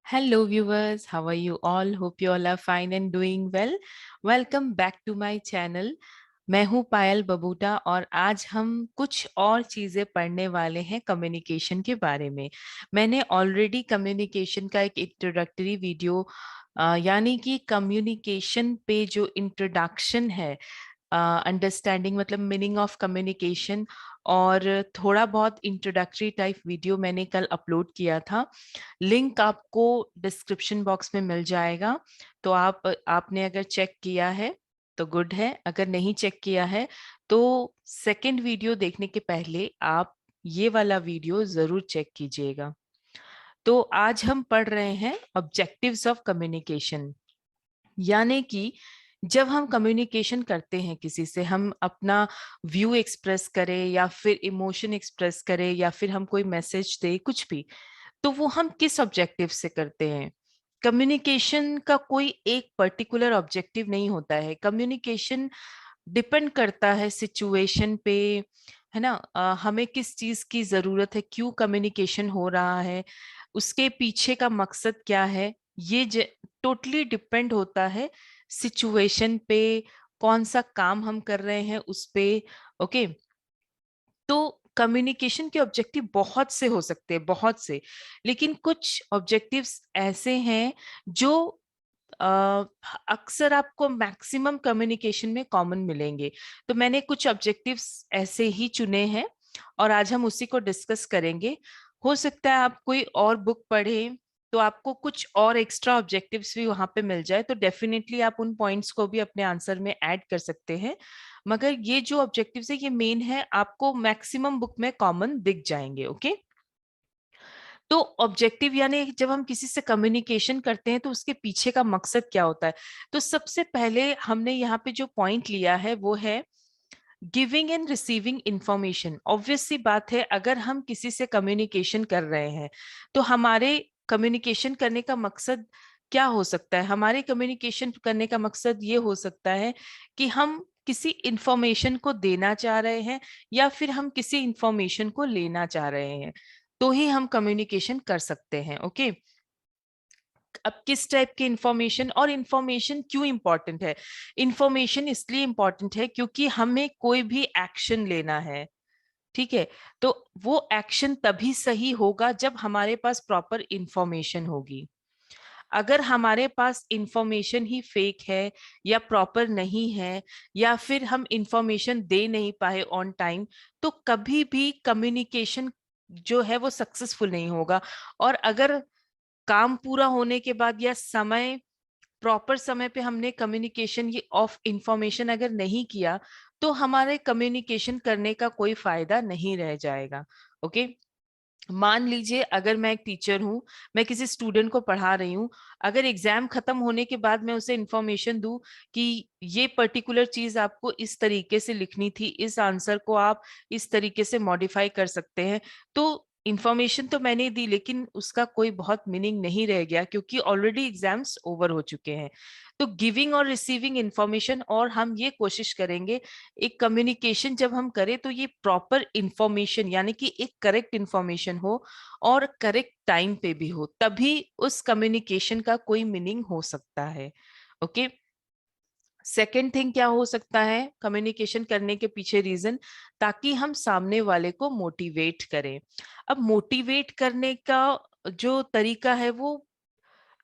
Hello viewers, how are you all? Hope you all are fine and doing well. Welcome back to my channel. मैं हूं पायल बबूटा और आज हम कुछ और चीजें पढ़ने वाले हैं कम्युनिकेशन के बारे में। मैंने ऑलरेडी कम्युनिकेशन का एक इंट्रोडक्टरी वीडियो यानी कि कम्युनिकेशन पे जो इंट्रोडक्शन है, अंडरस्टैंडिंग मतलब मीनिंग ऑफ कम्युनिकेशन, और थोड़ा बहुत इंट्रोडक्टरी टाइप वीडियो मैंने कल अपलोड किया था। लिंक आपको डिस्क्रिप्शन बॉक्स में मिल जाएगा। तो आपने अगर चेक किया है तो गुड है, अगर नहीं चेक किया है तो सेकंड वीडियो देखने के पहले आप ये वाला वीडियो जरूर चेक कीजिएगा। तो आज हम पढ़ रहे हैं ऑब्जेक्टिव्स ऑफ कम्युनिकेशन, यानी कि जब हम कम्युनिकेशन करते हैं किसी से, हम अपना व्यू एक्सप्रेस करें या फिर इमोशन एक्सप्रेस करें या फिर हम कोई मैसेज दे, कुछ भी, तो वो हम किस ऑब्जेक्टिव से करते हैं। कम्युनिकेशन का कोई एक पर्टिकुलर ऑब्जेक्टिव नहीं होता है। कम्युनिकेशन डिपेंड करता है सिचुएशन पे, है ना। हमें किस चीज की जरूरत है, क्यों कम्युनिकेशन हो रहा है, उसके पीछे का मकसद क्या है, ये टोटली डिपेंड होता है सिचुएशन पे, कौन सा काम हम कर रहे हैं उस पे। ओके, तो कम्युनिकेशन के ऑब्जेक्टिव बहुत से हो सकते हैं, बहुत से, लेकिन कुछ ऑब्जेक्टिव्स ऐसे हैं जो अ, अक्सर आपको मैक्सिमम कम्युनिकेशन में कॉमन मिलेंगे। तो मैंने कुछ ऑब्जेक्टिव्स ऐसे ही चुने हैं और आज हम उसी को डिस्कस करेंगे। हो सकता है आप कोई और बुक पढ़ें तो आपको कुछ और एक्स्ट्रा ऑब्जेक्टिव्स भी वहां पे मिल जाए, तो डेफिनेटली आप उन पॉइंट्स को भी अपने आंसर में ऐड कर सकते हैं। मगर ये जो ऑब्जेक्टिव्स है ये मेन है, आपको मैक्सिमम बुक में कॉमन दिख जाएंगे। ओके, तो ऑब्जेक्टिव यानी जब हम किसी से कम्युनिकेशन करते हैं तो उसके पीछे का मकसद क्या होता है। तो सबसे पहले हमने यहाँ पे जो पॉइंट लिया है वो है giving and receiving information. Obvious सी बात है, अगर हम किसी से कम्युनिकेशन कर रहे हैं तो हमारे कम्युनिकेशन करने का मकसद क्या हो सकता है। हमारे कम्युनिकेशन करने का मकसद ये हो सकता है कि हम किसी इंफॉर्मेशन को देना चाह रहे हैं या फिर हम किसी इंफॉर्मेशन को लेना चाह रहे हैं, तो ही हम कम्युनिकेशन कर सकते हैं। ओके, अब किस टाइप की इंफॉर्मेशन और इंफॉर्मेशन क्यों इंपॉर्टेंट है। इंफॉर्मेशन इसलिए इंपॉर्टेंट है क्योंकि हमें कोई भी एक्शन लेना है, ठीक है। तो वो एक्शन तभी सही होगा जब हमारे पास प्रॉपर इंफॉर्मेशन होगी। अगर हमारे पास इंफॉर्मेशन ही फेक है या प्रॉपर नहीं है या फिर हम इंफॉर्मेशन दे नहीं पाए ऑन टाइम, तो कभी भी कम्युनिकेशन जो है वो सक्सेसफुल नहीं होगा। और अगर काम पूरा होने के बाद या समय, प्रॉपर समय पे हमने कम्युनिकेशन ये ऑफ इंफॉर्मेशन अगर नहीं किया, तो हमारे कम्युनिकेशन करने का कोई फायदा नहीं रह जाएगा। ओके, मान लीजिए अगर मैं एक टीचर हूँ, मैं किसी स्टूडेंट को पढ़ा रही हूँ, अगर एग्जाम खत्म होने के बाद मैं उसे इंफॉर्मेशन दूं कि ये पर्टिकुलर चीज आपको इस तरीके से लिखनी थी, इस आंसर को आप इस तरीके से मॉडिफाई कर सकते हैं, तो इंफॉर्मेशन तो मैंने दी लेकिन उसका कोई बहुत मीनिंग नहीं रह गया क्योंकि ऑलरेडी एग्जाम्स ओवर हो चुके हैं। तो गिविंग और रिसीविंग इंफॉर्मेशन, और हम ये कोशिश करेंगे एक कम्युनिकेशन जब हम करें तो ये प्रॉपर इंफॉर्मेशन यानी कि एक करेक्ट इंफॉर्मेशन हो और करेक्ट टाइम पे भी हो, तभी उस कम्युनिकेशन का कोई मीनिंग हो सकता है। ओके, सेकेंड थिंग क्या हो सकता है कम्युनिकेशन करने के पीछे रीजन, ताकि हम सामने वाले को मोटिवेट करें। अब मोटिवेट करने का जो तरीका है वो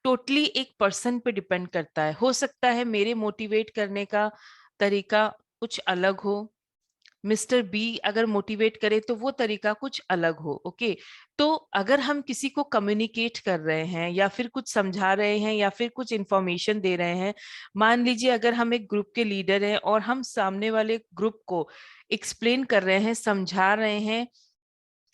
टोटली एक पर्सन पे डिपेंड करता है। हो सकता है मेरे मोटिवेट करने का तरीका कुछ अलग हो, मिस्टर बी अगर मोटिवेट करे तो वो तरीका कुछ अलग हो। ओके, तो अगर हम किसी को कम्युनिकेट कर रहे हैं या फिर कुछ समझा रहे हैं या फिर कुछ इंफॉर्मेशन दे रहे हैं, मान लीजिए अगर हम एक ग्रुप के लीडर हैं और हम सामने वाले ग्रुप को एक्सप्लेन कर रहे हैं, समझा रहे हैं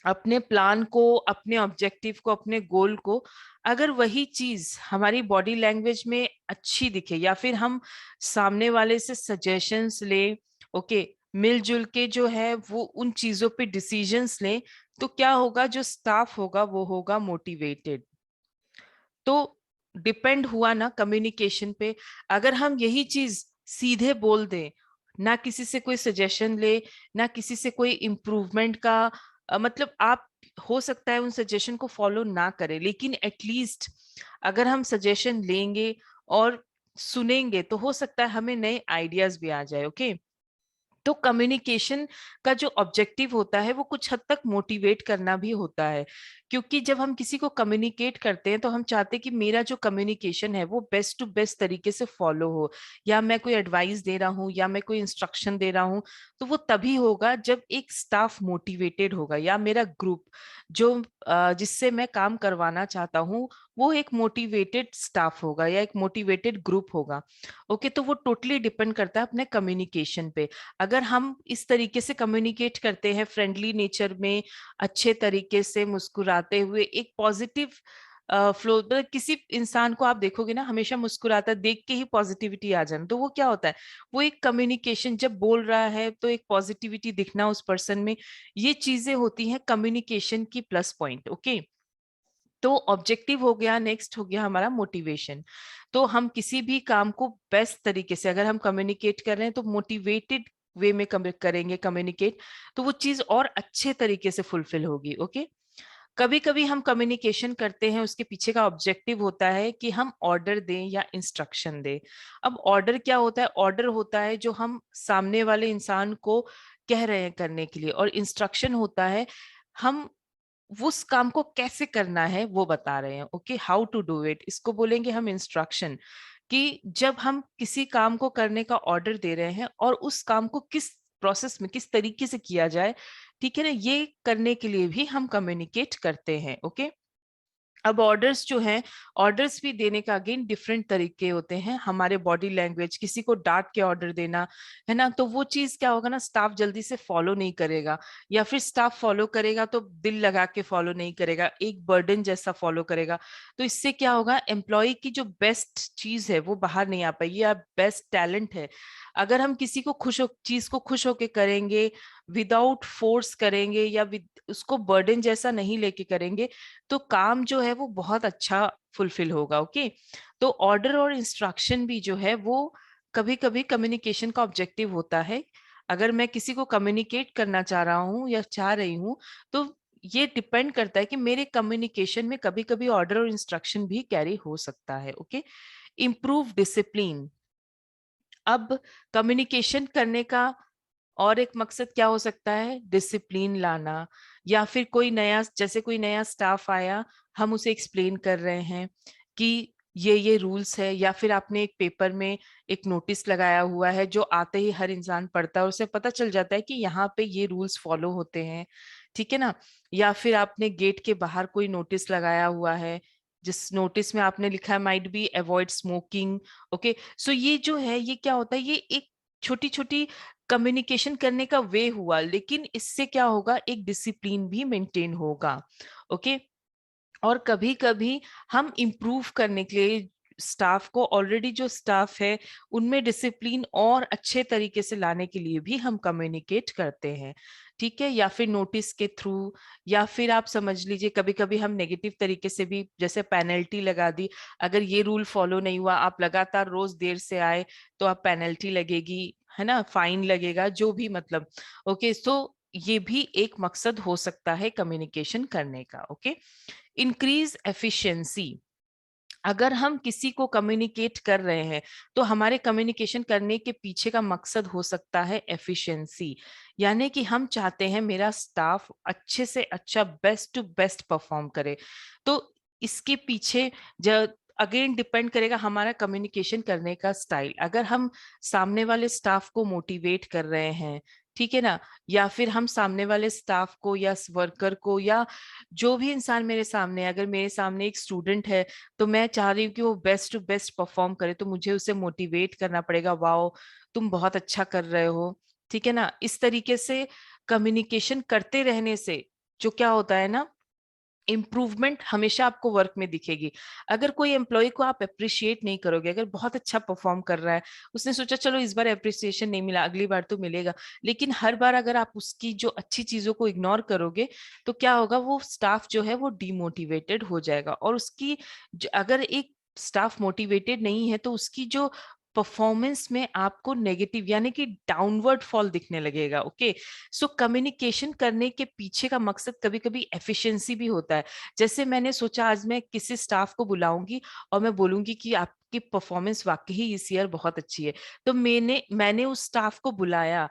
अपने प्लान को, अपने ऑब्जेक्टिव को, अपने गोल को, अगर वही चीज हमारी बॉडी लैंग्वेज में अच्छी दिखे या फिर हम सामने वाले से सजेशंस ले, ओके, मिलजुल के जो है वो उन चीजों पे डिसीजंस ले, तो क्या होगा, जो स्टाफ होगा वो होगा मोटिवेटेड। तो डिपेंड हुआ ना कम्युनिकेशन पे। अगर हम यही चीज सीधे बोल दें, ना किसी से कोई सजेशन ले, ना किसी से कोई इम्प्रूवमेंट का मतलब आप हो सकता है उन सजेशन को फॉलो ना करें, लेकिन एटलीस्ट अगर हम सजेशन लेंगे और सुनेंगे तो हो सकता है हमें नए आइडियाज भी आ जाए। ओके, तो कम्युनिकेशन का जो ऑब्जेक्टिव होता है वो कुछ हद तक मोटिवेट करना भी होता है, क्योंकि जब हम किसी को कम्युनिकेट करते हैं तो हम चाहते हैं कि मेरा जो कम्युनिकेशन है वो बेस्ट टू बेस्ट तरीके से फॉलो हो, या मैं कोई एडवाइस दे रहा हूँ या मैं कोई इंस्ट्रक्शन दे रहा हूँ तो वो तभी होगा जब एक स्टाफ मोटिवेटेड होगा, या मेरा ग्रुप जो जिससे मैं काम करवाना चाहता हूँ वो एक मोटिवेटेड स्टाफ होगा या एक मोटिवेटेड ग्रुप होगा। ओके, तो वो टोटली डिपेंड करता है अपने कम्युनिकेशन पे। अगर हम इस तरीके से कम्युनिकेट करते हैं फ्रेंडली नेचर में, अच्छे तरीके से मुस्कुराते हुए, एक पॉजिटिव फ्लो, मतलब किसी इंसान को आप देखोगे ना हमेशा मुस्कुराता देख के ही पॉजिटिविटी आ जाना, तो वो क्या होता है, वो एक कम्युनिकेशन, जब बोल रहा है तो एक पॉजिटिविटी दिखना उस पर्सन में, ये चीजें होती हैं कम्युनिकेशन की प्लस पॉइंट। ओके, तो ऑब्जेक्टिव हो गया, नेक्स्ट हो गया हमारा मोटिवेशन। तो हम किसी भी काम को बेस्ट तरीके से अगर हम कम्युनिकेट कर रहे हैं तो मोटिवेटेड वे में करेंगे कम्युनिकेट, तो वो चीज और अच्छे तरीके से फुलफिल होगी। ओके, कभी कभी हम कम्युनिकेशन करते हैं उसके पीछे का ऑब्जेक्टिव होता है कि हम ऑर्डर दें या इंस्ट्रक्शन दें। अब ऑर्डर क्या होता है, ऑर्डर होता है जो हम सामने वाले इंसान को कह रहे हैं करने के लिए, और इंस्ट्रक्शन होता है हम उस काम को कैसे करना है वो बता रहे हैं। Okay, how to do it, इसको बोलेंगे हम इंस्ट्रक्शन। कि जब हम किसी काम को करने का ऑर्डर दे रहे हैं और उस काम को किस प्रोसेस में किस तरीके से किया जाए, ठीक है ना, ये करने के लिए भी हम कम्युनिकेट करते हैं। ओके, अब ऑर्डर्स जो हैं, ऑर्डर्स भी देने का अगेन डिफरेंट तरीके होते हैं। हमारे बॉडी लैंग्वेज, किसी को डांट के ऑर्डर देना है ना, तो वो चीज क्या होगा ना, स्टाफ जल्दी से फॉलो नहीं करेगा, या फिर स्टाफ फॉलो करेगा तो दिल लगा के फॉलो नहीं करेगा, एक बर्डन जैसा फॉलो करेगा। तो इससे क्या होगा, एम्प्लॉय की जो बेस्ट चीज है वो बाहर नहीं आ पाएगी, या बेस्ट टैलेंट है। अगर हम किसी को चीज को खुश होके करेंगे, विदाउट फोर्स करेंगे, या उसको बर्डन जैसा नहीं लेके करेंगे, तो काम जो है वो बहुत अच्छा फुलफिल होगा। ओके, तो ऑर्डर और इंस्ट्रक्शन भी जो है वो कभी कभी कम्युनिकेशन का ऑब्जेक्टिव होता है। अगर मैं किसी को कम्युनिकेट करना चाह रहा हूँ या चाह रही हूँ, तो ये डिपेंड करता है कि मेरे कम्युनिकेशन में कभी कभी ऑर्डर और इंस्ट्रक्शन भी कैरी हो सकता है। Okay, improve discipline. अब कम्युनिकेशन करने का और एक मकसद क्या हो सकता है, डिसिप्लिन लाना, या फिर कोई नया, जैसे कोई नया स्टाफ आया, हम उसे एक्सप्लेन कर रहे हैं कि ये रूल्स है, या फिर आपने एक पेपर में एक नोटिस लगाया हुआ है जो आते ही हर इंसान पढ़ता है और उसे पता चल जाता है कि यहाँ पे ये रूल्स फॉलो होते हैं, ठीक है ना। या फिर आपने गेट के बाहर कोई नोटिस लगाया हुआ है जिस नोटिस में आपने लिखा है might be avoid smoking. Okay, so ये जो है ये क्या होता है, ये एक छोटी छोटी कम्युनिकेशन करने का वे हुआ, लेकिन इससे क्या होगा, एक डिसिप्लिन भी मेंटेन होगा। ओके, और कभी कभी हम इम्प्रूव करने के लिए स्टाफ को, ऑलरेडी जो स्टाफ है उनमें डिसिप्लिन और अच्छे तरीके से लाने के लिए भी हम कम्युनिकेट करते हैं, ठीक है, या फिर नोटिस के थ्रू, या फिर आप समझ लीजिए कभी कभी हम नेगेटिव तरीके से भी, जैसे पेनल्टी लगा दी, अगर ये रूल फॉलो नहीं हुआ, आप लगातार रोज देर से आए तो आप पेनल्टी लगेगी, है ना, फाइन लगेगा, जो भी मतलब। ओके, सो ये भी एक मकसद हो सकता है कम्युनिकेशन करने का। Okay, increase efficiency. अगर हम किसी को कम्युनिकेट कर रहे हैं तो हमारे कम्युनिकेशन करने के पीछे का मकसद हो सकता है एफिशिएंसी, यानी कि हम चाहते हैं मेरा स्टाफ अच्छे से अच्छा, बेस्ट टू बेस्ट परफॉर्म करे। तो इसके पीछे जब अगेन डिपेंड करेगा हमारा कम्युनिकेशन करने का स्टाइल। अगर हम सामने वाले स्टाफ को मोटिवेट कर रहे हैं, ठीक है ना, या फिर हम सामने वाले स्टाफ को या वर्कर को, या जो भी इंसान मेरे सामने है, अगर मेरे सामने एक स्टूडेंट है तो मैं चाह रही हूँ कि वो बेस्ट टू बेस्ट परफॉर्म करे, तो मुझे उसे मोटिवेट करना पड़ेगा, वाओ तुम बहुत अच्छा कर रहे हो, ठीक है ना। इस तरीके से कम्युनिकेशन करते रहने से जो क्या होता है ना, इम्प्रूवमेंट हमेशा आपको वर्क में दिखेगी। अगर कोई एम्प्लॉय को आप अप्रिशिएट नहीं करोगे, अगर बहुत अच्छा परफॉर्म कर रहा है, उसने सोचा चलो इस बार अप्रिसिएशन नहीं मिला, अगली बार तो मिलेगा, लेकिन हर बार अगर आप उसकी जो अच्छी चीजों को इग्नोर करोगे तो क्या होगा, वो स्टाफ जो है वो डीमोटिवेटेड हो जाएगा, और उसकी अगर एक स्टाफ मोटिवेटेड नहीं है तो उसकी जो परफॉर्मेंस में आपको नेगेटिव यानी कि डाउनवर्ड फॉल दिखने लगेगा। ओके, सो कम्युनिकेशन करने के पीछे का मकसद कभी कभी एफिशिएंसी भी होता है। जैसे मैंने सोचा आज मैं किसी स्टाफ को बुलाऊंगी और मैं बोलूंगी कि आपकी परफॉर्मेंस वाकई इस ईयर बहुत अच्छी है, तो मैंने उस स्टाफ को बुलाया।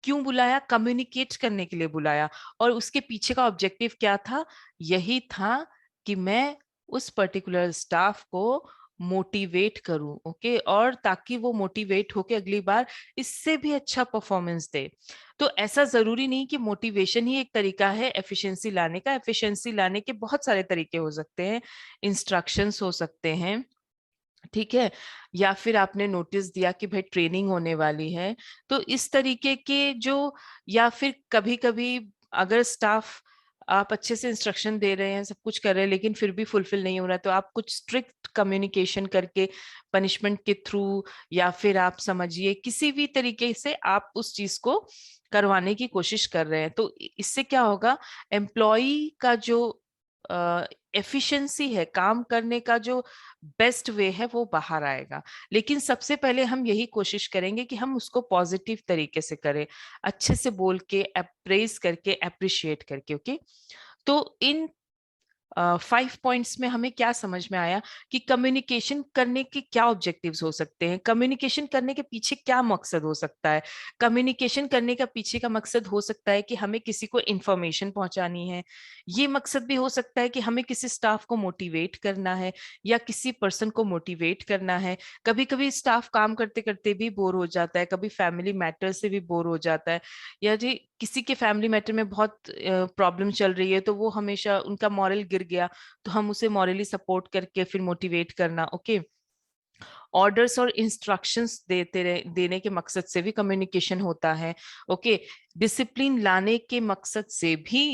क्यों बुलाया? कम्युनिकेट करने के लिए बुलाया। और उसके पीछे का ऑब्जेक्टिव क्या था? यही था कि मैं उस पर्टिकुलर स्टाफ को मोटिवेट करूं। ओके, और ताकि वो मोटिवेट होके अगली बार इससे भी अच्छा परफॉर्मेंस दे। तो ऐसा जरूरी नहीं कि मोटिवेशन ही एक तरीका है एफिशिएंसी लाने का। एफिशिएंसी लाने के बहुत सारे तरीके हो सकते हैं। इंस्ट्रक्शंस हो सकते हैं, ठीक है, या फिर आपने नोटिस दिया कि भाई ट्रेनिंग होने वाली है, तो इस तरीके के जो, या फिर कभी कभी अगर स्टाफ, आप अच्छे से इंस्ट्रक्शन दे रहे हैं, सब कुछ कर रहे हैं, लेकिन फिर भी फुलफिल नहीं हो रहा है, तो आप कुछ स्ट्रिक्ट कम्युनिकेशन करके पनिशमेंट के थ्रू, या फिर आप समझिए किसी भी तरीके से आप उस चीज को करवाने की कोशिश कर रहे हैं। तो इससे क्या होगा, एम्प्लॉय का जो एफिशिएंसी है, काम करने का जो बेस्ट वे है, वो बाहर आएगा। लेकिन सबसे पहले हम यही कोशिश करेंगे कि हम उसको पॉजिटिव तरीके से करें, अच्छे से बोल के, अप्रेज करके, अप्रिशिएट करके। ओके, तो इन 5 पॉइंट्स में हमें क्या समझ में आया कि कम्युनिकेशन करने के क्या ऑब्जेक्टिव्स हो सकते हैं, कम्युनिकेशन करने के पीछे क्या मकसद हो सकता है। कम्युनिकेशन करने का पीछे का मकसद हो सकता है कि हमें किसी को इंफॉर्मेशन पहुंचानी है। ये मकसद भी हो सकता है कि हमें किसी स्टाफ को मोटिवेट करना है, या किसी पर्सन को मोटिवेट करना है। कभी कभी स्टाफ काम करते करते भी बोर हो जाता है, कभी फैमिली मैटर से भी बोर हो जाता है, या जी किसी के फैमिली मैटर में बहुत प्रॉब्लम चल रही है, तो वो हमेशा उनका मॉरल गिर गया, तो हम उसे मॉरली सपोर्ट करके फिर मोटिवेट करना। ओके, ऑर्डर्स और इंस्ट्रक्शंस देने के मकसद से भी कम्युनिकेशन होता है। ओके, डिसिप्लिन लाने के मकसद से भी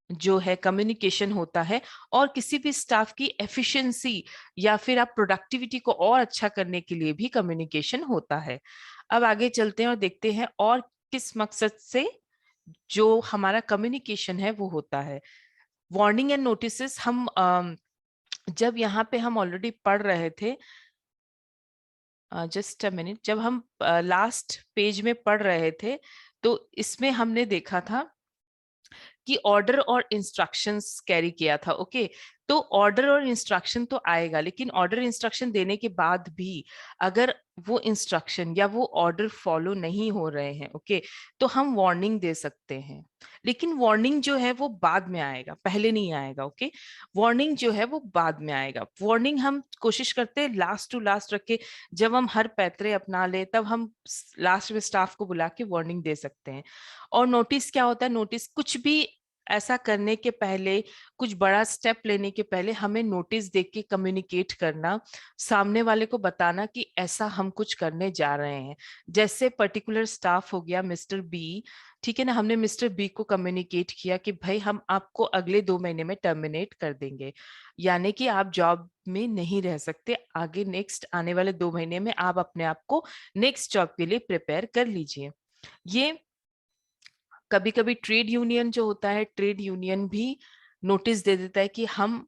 जो है कम्युनिकेशन होता है, और किसी भी स्टाफ की एफिशिएंसी या फिर आप प्रोडक्टिविटी को और अच्छा करने के लिए भी कम्युनिकेशन होता है। अब आगे चलते हैं और देखते हैं और किस मकसद से जो हमारा कम्युनिकेशन है वो होता है। वार्निंग एंड नोटिसेस, हम जब यहाँ पे हम ऑलरेडी पढ़ रहे थे, जस्ट अ मिनट, जब हम लास्ट पेज में पढ़ रहे थे, तो इसमें हमने देखा था कि ऑर्डर और इंस्ट्रक्शंस कैरी किया था। ओके, तो ऑर्डर और इंस्ट्रक्शन तो आएगा, लेकिन ऑर्डर इंस्ट्रक्शन देने के बाद भी अगर वो इंस्ट्रक्शन या वो ऑर्डर फॉलो नहीं हो रहे हैं, ओके, तो हम वार्निंग दे सकते हैं। लेकिन वार्निंग जो है वो बाद में आएगा, पहले नहीं आएगा। ओके, वार्निंग जो है वो बाद में आएगा। वार्निंग हम कोशिश करते हैं लास्ट टू लास्ट रखे, जब हम हर पैतरे अपना ले तब हम लास्ट में स्टाफ को बुला के वार्निंग दे सकते हैं। और नोटिस क्या होता है? नोटिस कुछ भी ऐसा करने के पहले, कुछ बड़ा स्टेप लेने के पहले हमें नोटिस देके के कम्युनिकेट करना, सामने वाले को बताना कि ऐसा हम कुछ करने जा रहे हैं। जैसे पर्टिकुलर स्टाफ हो गया मिस्टर बी, ठीक है ना, हमने मिस्टर बी को कम्युनिकेट किया कि भाई हम आपको अगले 2 महीने में टर्मिनेट कर देंगे, यानी कि आप जॉब में नहीं रह सकते, आगे नेक्स्ट आने वाले 2 महीने में आप अपने आप को नेक्स्ट जॉब के लिए प्रिपेयर कर लीजिए। ये कभी कभी ट्रेड यूनियन जो होता है, ट्रेड यूनियन भी नोटिस दे देता है कि हम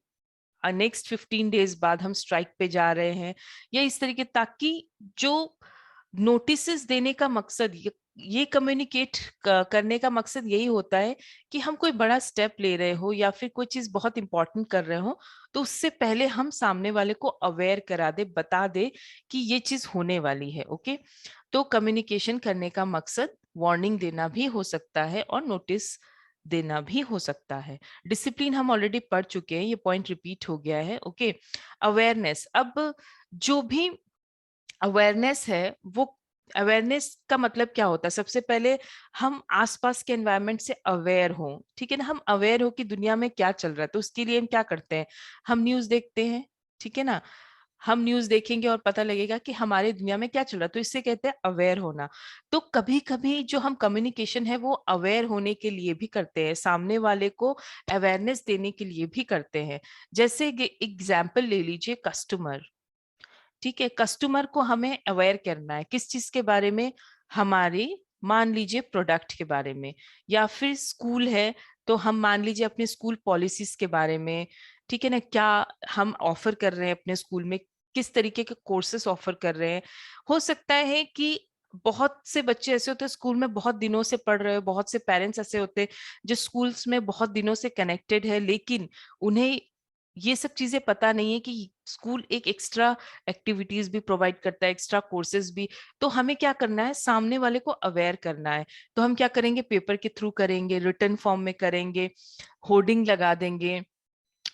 नेक्स्ट 15 डेज बाद हम स्ट्राइक पे जा रहे हैं, या इस तरीके, ताकि जो नोटिस देने का मकसद, ये कम्युनिकेट करने का मकसद यही होता है कि हम कोई बड़ा स्टेप ले रहे हो या फिर कोई चीज बहुत इंपॉर्टेंट कर रहे हो, तो उससे पहले हम सामने वाले को अवेयर करा दे, बता दे कि ये चीज होने वाली है। ओके, तो कम्युनिकेशन करने का मकसद वार्निंग देना भी हो सकता है और नोटिस देना भी हो सकता है। डिसिप्लिन हम ऑलरेडी पढ़ चुके हैं, ये पॉइंट रिपीट हो गया है। ओके, अवेयरनेस, अब जो भी अवेयरनेस है, वो अवेयरनेस का मतलब क्या होता है? सबसे पहले हम आसपास के एनवायरनमेंट से अवेयर हो, ठीक है ना, हम अवेयर हो कि दुनिया में क्या चल रहा है, तो उसके लिए हम क्या करते हैं? हम न्यूज देखते हैं, ठीक है ना, हम न्यूज देखेंगे और पता लगेगा कि हमारी दुनिया में क्या चल रहा है, तो इससे कहते हैं अवेयर होना। तो कभी कभी जो हम कम्युनिकेशन है वो अवेयर होने के लिए भी करते हैं, सामने वाले को अवेयरनेस देने के लिए भी करते हैं। जैसे एग्जाम्पल ले लीजिए, कस्टमर, ठीक है, कस्टमर को हमें अवेयर करना है किस चीज के बारे में? हमारी, मान लीजिए प्रोडक्ट के बारे में, या फिर स्कूल है तो हम मान लीजिए अपने स्कूल पॉलिसीज के बारे में, ठीक है ना, क्या हम ऑफर कर रहे हैं अपने स्कूल में, किस तरीके के कोर्सेस ऑफर कर रहे हैं। हो सकता है कि बहुत से बच्चे ऐसे होते हैं स्कूल में बहुत दिनों से पढ़ रहे हो, बहुत से पेरेंट्स ऐसे होते हैं जो स्कूल्स में बहुत दिनों से कनेक्टेड है, लेकिन उन्हें ये सब चीजें पता नहीं है कि स्कूल एक एक्स्ट्रा एक्टिविटीज भी प्रोवाइड करता है, एक्स्ट्रा कोर्सेज भी। तो हमें क्या करना है, सामने वाले को अवेयर करना है। तो हम क्या करेंगे, पेपर के थ्रू करेंगे, रिटन फॉर्म में करेंगे, होर्डिंग लगा देंगे,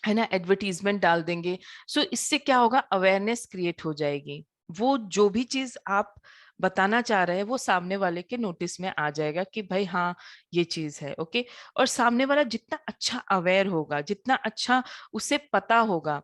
है ना, एडवर्टीजमेंट डाल देंगे। सो इससे क्या होगा, अवेयरनेस क्रिएट हो जाएगी। वो जो भी चीज आप बताना चाह रहे हैं वो सामने वाले के नोटिस में आ जाएगा कि भाई हाँ ये चीज है। ओके। और सामने वाला जितना अच्छा अवेयर होगा, जितना अच्छा उसे पता होगा,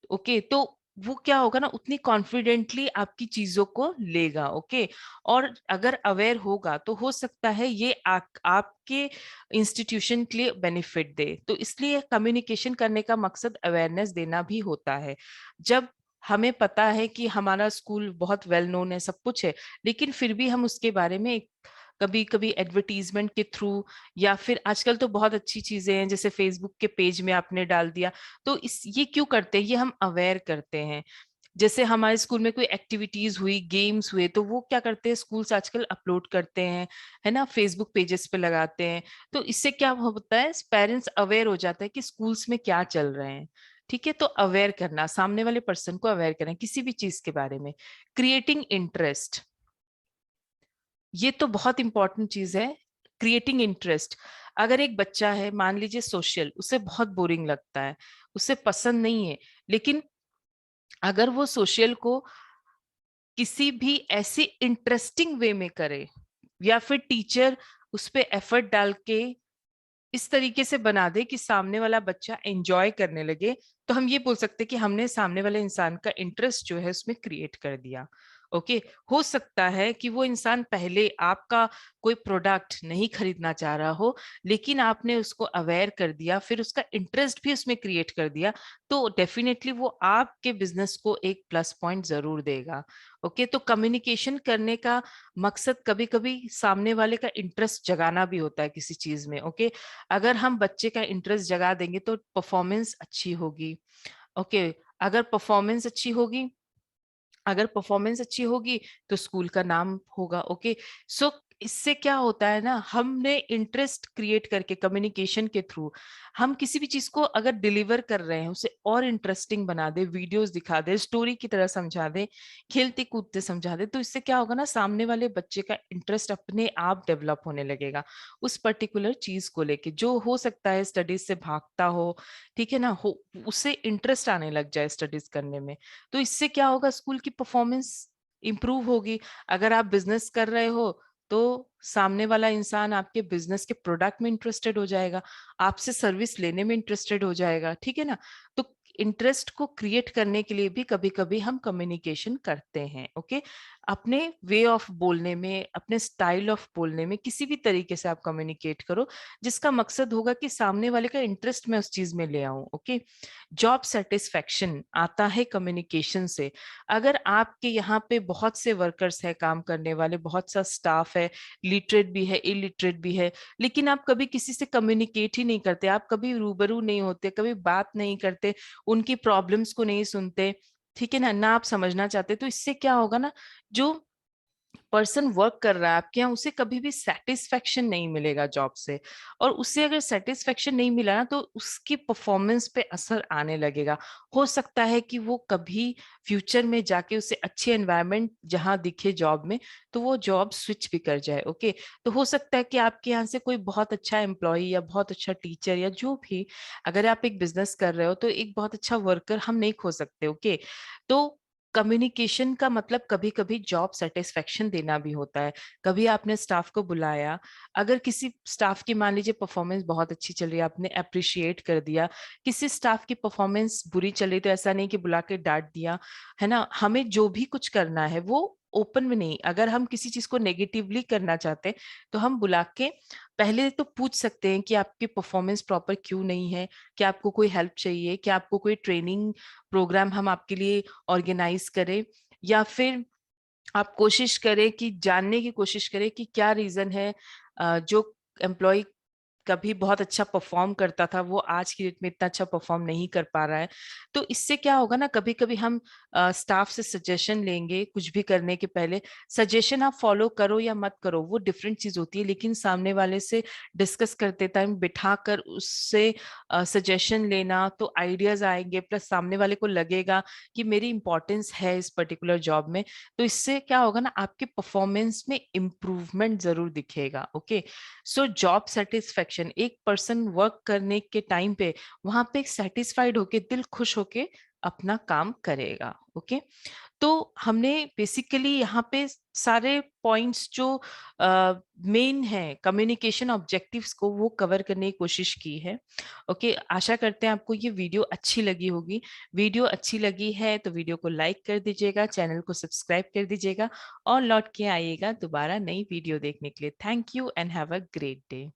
ओके, तो वो क्या होगा ना, उतनी कॉन्फिडेंटली आपकी चीजों को लेगा। ओके। और अगर अवेयर होगा तो हो सकता है ये आपके इंस्टीट्यूशन के लिए बेनिफिट दे। तो इसलिए कम्युनिकेशन करने का मकसद अवेयरनेस देना भी होता है। जब हमें पता है कि हमारा स्कूल बहुत वेल नोन है, सब कुछ है, लेकिन फिर भी हम उसके बारे में कभी कभी एडवर्टीजमेंट के थ्रू, या फिर आजकल तो बहुत अच्छी चीजें हैं जैसे फेसबुक के पेज में आपने डाल दिया, तो इस ये क्यों करते हैं, ये हम अवेयर करते हैं। जैसे हमारे स्कूल में कोई एक्टिविटीज हुई, गेम्स हुए, तो वो क्या करते हैं, स्कूल्स आजकल अपलोड करते हैं, है ना, फेसबुक पेजेस पे लगाते हैं। तो इससे क्या होता है, पेरेंट्स अवेयर हो जाता है कि स्कूल्स में क्या चल रहे हैं। ठीक है, तो अवेयर करना, सामने वाले पर्सन को अवेयर करना किसी भी चीज के बारे में। क्रिएटिंग इंटरेस्ट, ये तो बहुत इंपॉर्टेंट चीज है। क्रिएटिंग इंटरेस्ट, अगर एक बच्चा है मान लीजिए सोशल, उसे बहुत बोरिंग लगता है, उसे पसंद नहीं है, लेकिन अगर वो सोशल को किसी भी ऐसे इंटरेस्टिंग वे में करे, या फिर टीचर उस पे एफर्ट डाल के इस तरीके से बना दे कि सामने वाला बच्चा एंजॉय करने लगे, तो हम ये बोल सकते हैं कि हमने सामने वाले इंसान का इंटरेस्ट जो है उसमें क्रिएट कर दिया। ओके। हो सकता है कि वो इंसान पहले आपका कोई प्रोडक्ट नहीं खरीदना चाह रहा हो, लेकिन आपने उसको अवेयर कर दिया, फिर उसका इंटरेस्ट भी उसमें क्रिएट कर दिया, तो डेफिनेटली वो आपके बिजनेस को एक प्लस पॉइंट जरूर देगा। ओके। तो कम्युनिकेशन करने का मकसद कभी कभी सामने वाले का इंटरेस्ट जगाना भी होता है किसी चीज में। ओके। अगर हम बच्चे का इंटरेस्ट जगा देंगे तो परफॉर्मेंस अच्छी होगी। ओके। अगर परफॉर्मेंस अच्छी होगी, अगर परफॉर्मेंस अच्छी होगी तो स्कूल का नाम होगा। ओके। सो इससे क्या होता है ना, हमने इंटरेस्ट क्रिएट करके कम्युनिकेशन के थ्रू हम किसी भी चीज को अगर डिलीवर कर रहे हैं, उसे और इंटरेस्टिंग बना दे, वीडियोस दिखा दे, स्टोरी की तरह समझा दे, खेलते कूदते समझा दे, तो इससे क्या होगा ना, सामने वाले बच्चे का इंटरेस्ट अपने आप डेवलप होने लगेगा उस पर्टिकुलर चीज को लेके, जो हो सकता है स्टडीज से भागता हो। ठीक है ना, हो उसे इंटरेस्ट आने लग जाए स्टडीज करने में। तो इससे क्या होगा, स्कूल की परफॉर्मेंस इंप्रूव होगी। अगर आप बिजनेस कर रहे हो तो सामने वाला इंसान आपके बिजनेस के प्रोडक्ट में इंटरेस्टेड हो जाएगा, आपसे सर्विस लेने में इंटरेस्टेड हो जाएगा। ठीक है ना। तो इंटरेस्ट को क्रिएट करने के लिए भी कभी कभी हम कम्युनिकेशन करते हैं। ओके। अपने वे ऑफ बोलने में, अपने स्टाइल ऑफ बोलने में किसी भी तरीके से आप कम्युनिकेट करो जिसका मकसद होगा कि सामने वाले का इंटरेस्ट मैं उस चीज में ले आऊं। ओके। जॉब सेटिस्फेक्शन आता है कम्युनिकेशन से। अगर आपके यहाँ पे बहुत से वर्कर्स है, काम करने वाले बहुत सा स्टाफ है, लिटरेट भी है, इलिटरेट भी है, लेकिन आप कभी किसी से कम्युनिकेट ही नहीं करते, आप कभी रूबरू नहीं होते, कभी बात नहीं करते, उनकी प्रॉब्लम्स को नहीं सुनते, ठीक है ना, ना आप समझना चाहते, तो इससे क्या होगा ना, जो पर्सन वर्क कर रहा है आपके यहाँ, उसे कभी भी सेटिस्फेक्शन नहीं मिलेगा जॉब से। और उसे अगर सेटिस्फेक्शन नहीं मिला ना, तो उसकी परफॉर्मेंस पे असर आने लगेगा। हो सकता है कि वो कभी फ्यूचर में जाके उसे अच्छी एनवायरनमेंट जहां दिखे जॉब में, तो वो जॉब स्विच भी कर जाए। ओके। तो हो सकता है कि आपके यहाँ से कोई बहुत अच्छा एम्प्लॉय या बहुत अच्छा टीचर या जो भी, अगर आप एक बिजनेस कर रहे हो तो एक बहुत अच्छा वर्कर हम नहीं खो सकते। ओके। तो कम्युनिकेशन का मतलब कभी कभी जॉब सेटिस्फेक्शन देना भी होता है। कभी आपने स्टाफ को बुलाया, अगर किसी स्टाफ की मान लीजिए परफॉर्मेंस बहुत अच्छी चल रही है, आपने अप्रिशिएट कर दिया, किसी स्टाफ की परफॉर्मेंस बुरी चल रही तो ऐसा नहीं कि बुला के डांट दिया, है ना। हमें जो भी कुछ करना है वो ओपन में नहीं, अगर हम किसी चीज को नेगेटिवली करना चाहते हैं तो हम बुला के पहले तो पूछ सकते हैं कि आपकी परफॉर्मेंस प्रॉपर क्यों नहीं है, क्या आपको कोई हेल्प चाहिए, क्या आपको कोई ट्रेनिंग प्रोग्राम हम आपके लिए ऑर्गेनाइज करें, या फिर आप कोशिश करें कि जानने की कोशिश करें कि क्या रीजन है जो एम्प्लॉय कभी बहुत अच्छा परफॉर्म करता था, वो आज की डेट में इतना अच्छा परफॉर्म नहीं कर पा रहा है। तो इससे क्या होगा ना, कभी कभी हम स्टाफ से सजेशन लेंगे कुछ भी करने के पहले। सजेशन आप फॉलो करो या मत करो वो डिफरेंट चीज होती है, लेकिन सामने वाले से डिस्कस करते टाइम बिठा कर उससे सजेशन लेना, तो आइडियाज आएंगे, प्लस सामने वाले को लगेगा कि मेरी इंपॉर्टेंस है इस पर्टिकुलर जॉब में। तो इससे क्या होगा ना, आपके परफॉर्मेंस में इम्प्रूवमेंट जरूर दिखेगा। ओके, सो जॉब सेटिस्फेक्शन, एक पर्सन वर्क करने के टाइम पे वहां पे सेटिस्फाइड होके, दिल खुश होके अपना काम करेगा। ओके, तो हमने बेसिकली यहाँ पे सारे पॉइंट्स जो मेन है कम्युनिकेशन ऑब्जेक्टिव्स को, वो कवर करने की कोशिश की है। ओके, आशा करते हैं आपको ये वीडियो अच्छी लगी होगी। वीडियो अच्छी लगी है तो वीडियो को लाइक कर दीजिएगा, चैनल को सब्सक्राइब कर दीजिएगा और लौट के आइएगा दोबारा नई वीडियो देखने के लिए। Thank you and have a great day.